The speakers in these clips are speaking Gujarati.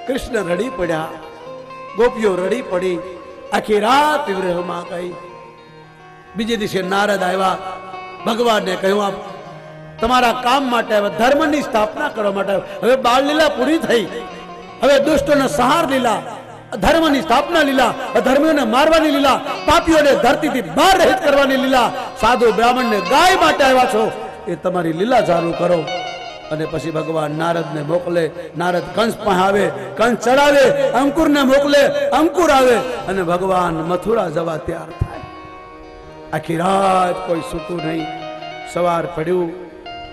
કૃષ્ણ રડી પડ્યા, ગોપીઓ રડી પડી, આખી રાત વિરહમાં ગઈ. બીજે દિવસે નારદ આવ્યા, ભગવાનને કહ્યું તમારા કામ માટે આવ્યા, ધર્મની સ્થાપના કરવા માટે આવ્યા. હવે બાળ લીલા પૂરી થઈ, હવે દુષ્ટોનો સંહાર લીલા, ધર્મની સ્થાપના લીલા, અધર્મીઓને મારવાની લીલા, પાપીઓને ધરતીથી બહાર રહિત કરવાની લીલા, સાધુ બ્રાહ્મણને ગાય માટે આવ્યા છો, એ તમારી લીલા ચાલુ કરો. અને પછી ભગવાન નારદને મોકલે. નારદ કંસ પાસે આવે, કંસ ચડાવે, અંકુરને મોકલે, અંકુર આવે અને ભગવાન મથુરા જવા તૈયાર થાય. આખી રાત કોઈ સૂતું નહીં. સવાર પડ્યું,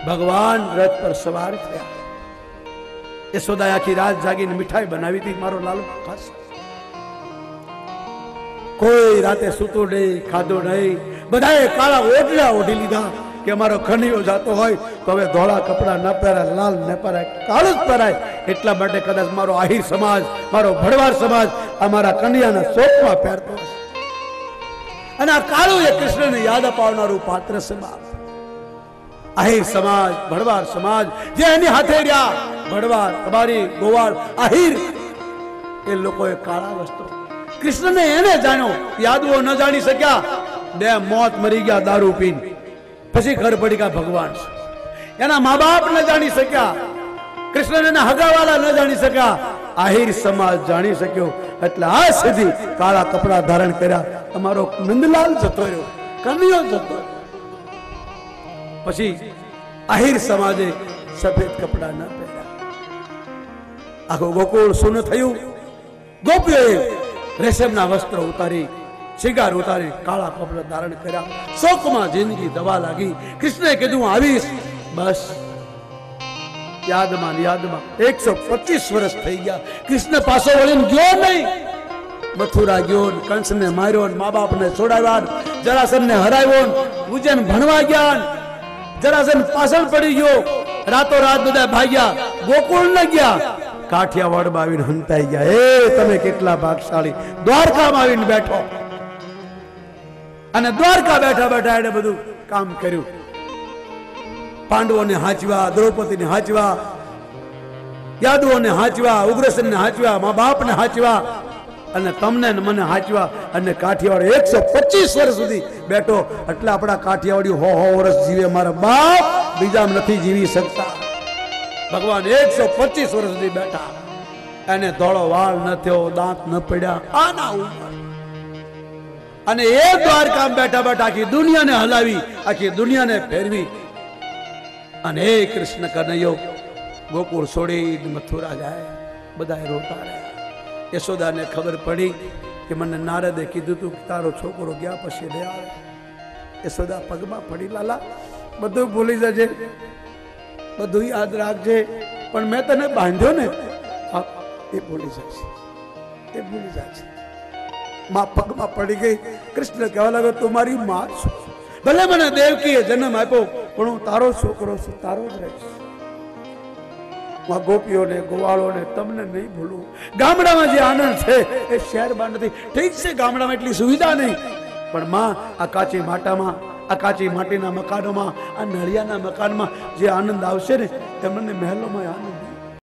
ભગવાન રથ પર સવાર થયા. યશોદાએ આખી રાત જાગીને મીઠાઈ બનાવી હતી, મારો લાલો ખાસ. કોઈ રાતે સૂતું નહીં, ખાધું નહીં. બધાએ કાળા ઓઢલા ઓઢી લીધા કે અમારો ખનીયો જાતો હોય તો હવે ધોળા કપડા ન પહેરાય, લાલ ન પહેરાય, કાળું જ પહેરાય. એટલા માટે કદાચ મારો આહિર સમાજ, મારો ભડવાર સમાજ અમારા કન્યાના શોકમાં પહેરતો હશે. અને આ કાળું એ કૃષ્ણને યાદ અપાવનારું પાત્ર સમાજ. આહિર સમાજ, ભડવાર સમાજ જે એની હાથે રહ્યા, ભડવાર, કબારી, ગોવાળ, આહિર, એ લોકોએ કાળા વસ્ત્રો. કૃષ્ણને એને જાણ્યો, યાદવો ન જાણી શક્યા. બે મોત મરી ગયા દારૂ પીને. પછી ખબર પડી કે ભગવાન છે. એના મા બાપ ન જાણી શક્યા, કૃષ્ણ એના હગાવાલા ન જાણી શક્યા, આહિર સમાજ જાણી શક્યો. એટલે આ સુધી કાળા કપડા ધારણ કર્યા. અમારો નંદલાલ જતો રહ્યો, કન્યો જતો રહ્યો. પછી આહિર સમાજે સફેદ કપડા ન પહેર્યા. આખું ગોકુળ સૂનું થયું. ગોપીઓએ રેશમના વસ્ત્ર ઉતારી, શિગાર ઉતારી, કાળા કપડા ધારણ કર્યા. શોકમાં જિંદગી દવા લાગી. કૃષ્ણએ કીધું આવીશ. બસ યાદમાં 125 વર્ષ થઈ ગયા. કૃષ્ણ પાછો વળીને ગયો નહીં. મથુરા ગયો, કંસને માર્યો, મા બાપને છોડાવ્યા, જરાસંધને હરાવ્યો, ઉજ્જૈન ભણવા ગયા. જરાસંધ પાછળ પડી ગયો. રાતો રાત બધા ભાગ્યા, ગોકુળ ન ગયા, કાઠિયાવાડમાં આવીને હંતાઈ ગયા. એ તમે કેટલા ભાગશાળી. દ્વારકામાં આવીને બેઠો. અને દ્વારકા બેઠા બેઠા એને બધું કામ કર્યું. પાંડવોને હાંચવા, દ્રૌપદીને હાંચવા, યાદવોને હાંચવા, ઉગ્રસેનને હાંચવા, મા બાપને હાંચવા, અને તમને મને હાંચવા. અને કાઠિયાવાડ 125 વર્ષ સુધી બેઠો. એટલે આપણા કાઠિયાવાડી 100 વર્ષ જીવે. મારા બાપ બીજા નથી જીવી શકતા. ભગવાન 125 વર્ષ સુધી બેઠા. એને ધોળો વાળ ન થયો, દાંત ન પડ્યા. આના ઉપર અને એ દ્વારકા બેઠા બેઠા આખી દુનિયાને હલાવી, આખી દુનિયાને ફેરવી. અને એ કૃષ્ણ કનૈયો ગોકુળ છોડી મથુરા જાય. બધા રોતા રહ્યા. યશોદાને ખબર પડી કે મને નારદે કીધું તું તારો છોકરો ગયા પછી રે આવે. યશોદા પગમાં પડી, લાલા બધું ભૂલી જજે, બધું યાદ રાખજે, પણ મેં તને બાંધ્યો ને એ ભૂલી જશે, એ ભૂલી જશે. માં પગમાં પડી ગઈ. કૃષ્ણ કહેવા લાગ્યો તું મારી માં છો. ભલે મને દેવકીએ જન્મ આપ્યો, પણ હું તારો છોકરો છું, તારો જ રહીશ. ગોપીઓને, ગોવાળોને તમને નહીં ભૂલું. ગામડામાં જે આનંદ છે એ શહેરમાં નથી. ઠીક છે, ગામડામાં એટલી સુવિધા નહીં, પણ માં આ કાચી માટામાં, આ કાચી માટીના મકાનોમાં, આ નળિયાના મકાનમાં જે આનંદ આવશે ને એ મને મહેલોમાં આનંદ